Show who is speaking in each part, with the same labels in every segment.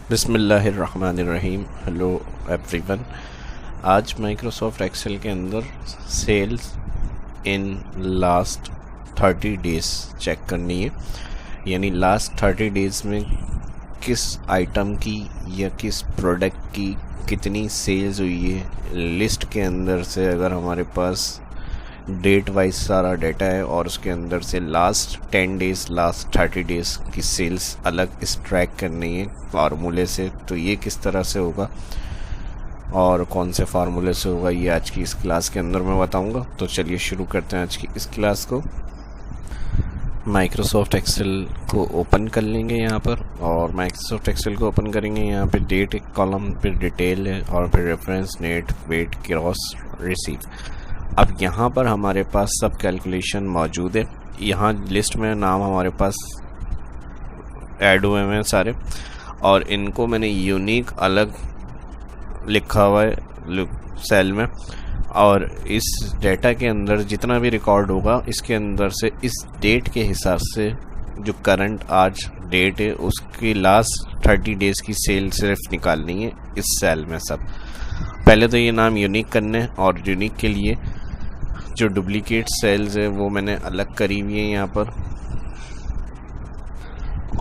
Speaker 1: बिस्मिल्लाहिर्रहमानिर्रहीम। Hello everyone. आज Microsoft Excel के अंदर sales in last 30 days check करनी है, यानी लास्ट 30 डेज़ में किस आइटम की या किस प्रोडक्ट की कितनी सेल्स हुई है। लिस्ट के अंदर से अगर हमारे पास डेट वाइज सारा डाटा है और उसके अंदर से लास्ट 10 डेज़ लास्ट 30 डेज़ की सेल्स अलग एक्सट्रैक्ट करनी है फार्मूले से, तो ये किस तरह से होगा और कौन से फार्मूले से होगा ये आज की इस क्लास के अंदर मैं बताऊंगा। तो चलिए शुरू करते हैं आज की इस क्लास को। माइक्रोसॉफ्ट एक्सेल को ओपन कर लेंगे यहाँ पर, और माइक्रोसॉफ्ट एक्सेल को ओपन करेंगे। यहाँ पे डेट एक कॉलम, फिर डिटेल है और फिर reference, net, weight, cross, receive. अब यहाँ पर हमारे पास सब कैलकुलेशन मौजूद है। यहाँ लिस्ट में नाम हमारे पास ऐड हुए हैं सारे, और इनको मैंने यूनिक अलग लिखा हुआ है सेल में। और इस डेटा के अंदर जितना भी रिकॉर्ड होगा इसके अंदर से इस डेट के हिसाब से जो करंट आज डेट है उसकी लास्ट 30 डेज़ की सेल सिर्फ निकालनी है इस सेल में सब। पहले तो ये नाम यूनिक करने, और यूनिक के लिए जो डुप्लीकेट सेल्स है वो मैंने अलग करी हुई है यहाँ पर,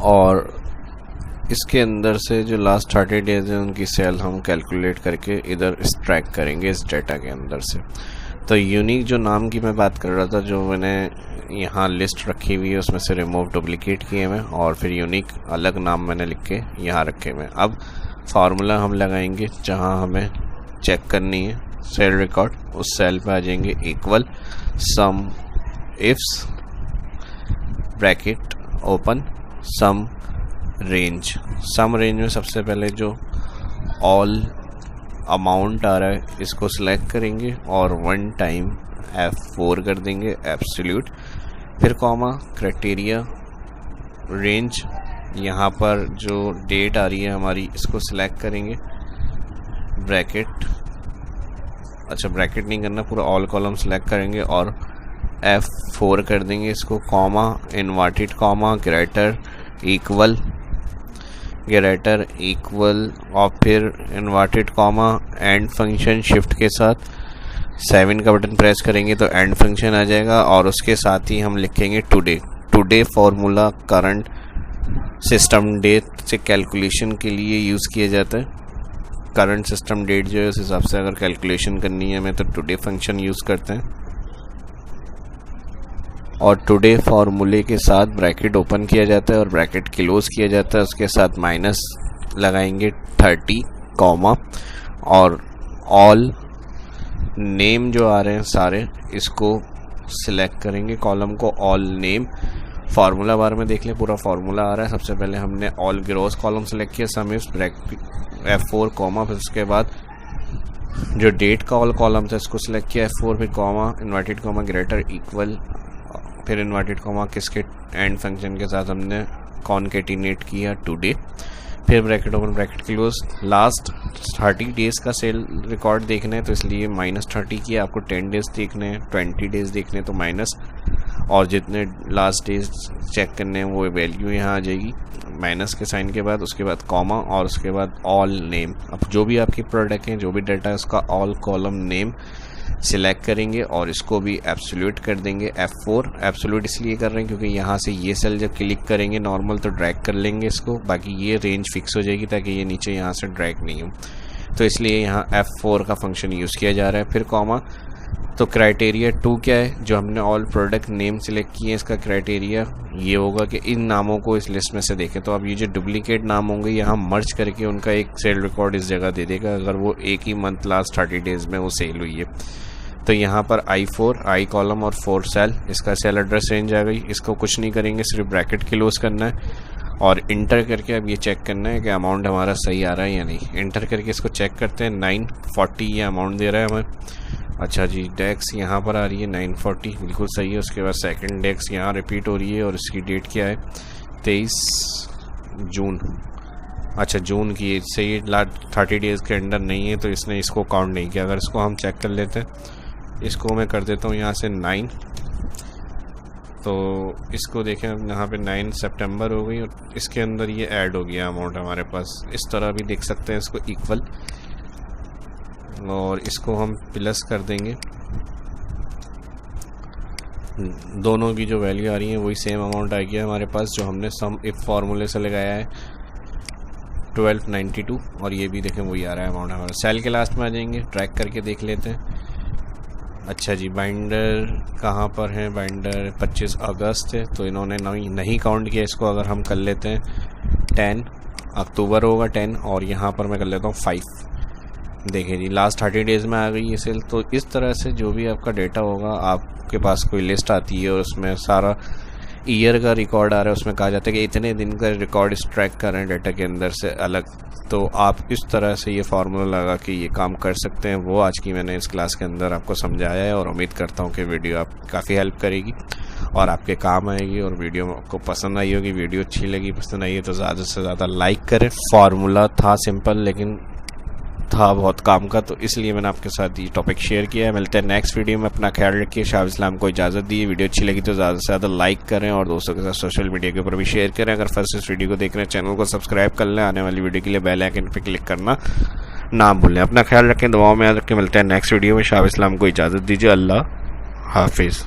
Speaker 1: और इसके अंदर से जो लास्ट 30 डेज़ है उनकी सेल हम कैलकुलेट करके इधर एक्सट्रैक्ट करेंगे इस डेटा के अंदर से। तो यूनिक जो नाम की मैं बात कर रहा था, जो मैंने यहाँ लिस्ट रखी हुई है उसमें से रिमूव डुप्लीकेट किए हुए, और फिर यूनिक अलग नाम मैंने लिख के यहाँ रखे हुए। अब फार्मूला हम लगाएंगे जहाँ हमें चेक करनी है सेल रिकॉर्ड, उस सेल पे आ जाएंगे equal sum ifs bracket open sum range. Sum range में सबसे पहले जो ऑल अमाउंट आ रहा है इसको सिलेक्ट करेंगे और वन टाइम F4 कर देंगे एब्सोल्यूट, फिर कॉमा क्राइटेरिया रेंज। यहाँ पर जो डेट आ रही है हमारी इसको सिलेक्ट करेंगे, ब्रैकेट, अच्छा ब्रैकेट नहीं करना, पूरा ऑल कॉलम सेलेक्ट करेंगे और F4 कर देंगे इसको, comma inverted comma greater equal greater equal, और फिर inverted comma and function shift के साथ 7 का बटन प्रेस करेंगे तो एंड फंक्शन आ जाएगा। और उसके साथ ही हम लिखेंगे today. Today formula current system date से कैलकुलेशन के लिए यूज़ किया जाता है। करंट सिस्टम डेट जो है उस हिसाब से अगर कैलकुलेशन करनी है हमें तो टुडे फंक्शन यूज़ करते हैं, और टुडे फार्मूले के साथ ब्रैकेट ओपन किया जाता है और ब्रैकेट क्लोज किया जाता है। उसके साथ माइनस लगाएंगे 30 कॉमा, और ऑल नेम जो आ रहे हैं सारे इसको सिलेक्ट करेंगे, कॉलम को ऑल नेम। फार्मूला बार में देख लें पूरा फार्मूला आ रहा है। सबसे पहले हमने ऑल ग्रोस कॉलम सेलेक्ट किया, सम इफ्स ब्रैकेट F4 कॉमा, फिर उसके बाद जो डेट का ऑल कॉलम था इसको सिलेक्ट किया F4, फिर comma inverted comma greater equal, फिर इन्वर्टेड कॉमा किसके एंड फंक्शन के साथ हमने कॉन्केटिनेट किया टुडे, फिर bracket open bracket close. Last 30 days का सेल रिकॉर्ड देखना है तो इसलिए -30 किया। आपको 10 डेज़ देखने हैं, 20 डेज़ देखने हैं तो माइनस, और जितने लास्ट डेज चेक करने हैं वो वैल्यू यहाँ आ जाएगी माइनस के साइन के बाद, उसके बाद कॉमा, और उसके बाद ऑल नेम। अब जो भी आपकी प्रोडक्ट हैं, जो भी डाटा है उसका ऑल कॉलम नेम सिलेक्ट करेंगे और इसको भी एब्सोल्यूट कर देंगे F4। एब्सोल्यूट इसलिए कर रहे हैं क्योंकि यहाँ से ये सेल जब क्लिक करेंगे नॉर्मल तो ड्रैग कर लेंगे इसको, बाकी ये रेंज फिक्स हो जाएगी ताकि ये नीचे यहाँ से ड्रैग नहीं हो, तो इसलिए यहाँ F4 का फंक्शन यूज़ किया जा रहा है। फिर कॉमा, तो क्राइटेरिया 2 क्या है, जो हमने ऑल प्रोडक्ट नेम सिलेक्ट किए हैं इसका क्राइटेरिया ये होगा कि इन नामों को इस लिस्ट में से देखें। तो अब ये जो डुप्लीकेट नाम होंगे यहाँ मर्ज करके उनका एक सेल रिकॉर्ड इस जगह दे देगा अगर वो एक ही मंथ लास्ट 30 डेज़ में वो सेल हुई है। तो यहाँ पर I4 आई कॉलम और 4 सेल, इसका सेल एड्रेस रेंज आ गई। इसको कुछ नहीं करेंगे, सिर्फ ब्रैकेट क्लोज करना है और इंटर करके अब ये चेक करना है कि अमाउंट हमारा सही आ रहा है या नहीं। इंटर करके इसको चेक करते हैं, 940 ये अमाउंट दे रहा है हमें। अच्छा जी, डेक्स यहाँ पर आ रही है 940, बिल्कुल सही है। उसके बाद सेकंड डेक्स यहाँ रिपीट हो रही है और इसकी डेट क्या है 23 जून। अच्छा जून की, सही, लास्ट 30 डेज़ के अंडर नहीं है तो इसने इसको काउंट नहीं किया। अगर इसको हम चेक कर लेते हैं, इसको मैं कर देता हूँ यहाँ से 9, तो इसको देखें यहाँ पे 9 सितंबर हो गई और इसके अंदर ये ऐड हो गया अमाउंट हमारे पास। इस तरह भी देख सकते हैं इसको इक्वल, और इसको हम प्लस कर देंगे। दोनों की जो वैल्यू आ रही है वही सेम अमाउंट आ गया हमारे पास जो हमने सम इफ फार्मूले से लगाया है 1292, और ये भी देखें वही आ रहा है अमाउंट हमारा। सेल के लास्ट में आ जाएंगे, ट्रैक करके देख लेते हैं। अच्छा जी, बाइंडर कहाँ पर है? बाइंडर 25 अगस्त है, तो इन्होंने नहीं काउंट किया इसको। अगर हम कर लेते हैं 10 अक्टूबर होगा 10, और यहाँ पर मैं कर लेता हूँ 5। देखिए जी, लास्ट 30 डेज़ में आ गई ये सेल। तो इस तरह से जो भी आपका डेटा होगा, आपके पास कोई लिस्ट आती है और उसमें सारा ईयर का रिकॉर्ड आ रहा है, उसमें कहा जाता है कि इतने दिन का रिकॉर्ड ट्रैक कर रहे हैं डेटा के अंदर से अलग। तो आप इस तरह से ये फार्मूला लगा के ये काम कर सकते हैं। वो आज की मैंने इस क्लास के अंदर आपको समझाया है, और उम्मीद करता हूँ कि वीडियो आप काफ़ी हेल्प करेगी और आपके काम आएगी। और वीडियो आपको पसंद आई होगी, वीडियो अच्छी लगी, पसंद आई है तो ज़्यादा से ज़्यादा लाइक करें। फार्मूला था सिंपल लेकिन था बहुत काम का, तो इसलिए मैंने आपके साथ ये टॉपिक शेयर किया है। मिलते हैं नेक्स्ट वीडियो में। अपना ख्याल रखिए। शाह इस्लाम को इजाज़त दी। वीडियो अच्छी लगी तो ज़्यादा से ज़्यादा लाइक करें और दोस्तों के साथ सोशल मीडिया के ऊपर भी शेयर करें। अगर फर्स्ट इस वीडियो को देख रहे हैं, चैनल को सब्सक्राइब कर लें। आने वाली वीडियो के लिए बेल आइकन पर क्लिक करना ना भूलें। अपना ख्याल रखें, दुआओं में याद रखें। मिलते हैं नेक्स्ट वीडियो में। शाह इस्लाम को इजाज़त दीजिए। अल्लाह हाफिज़।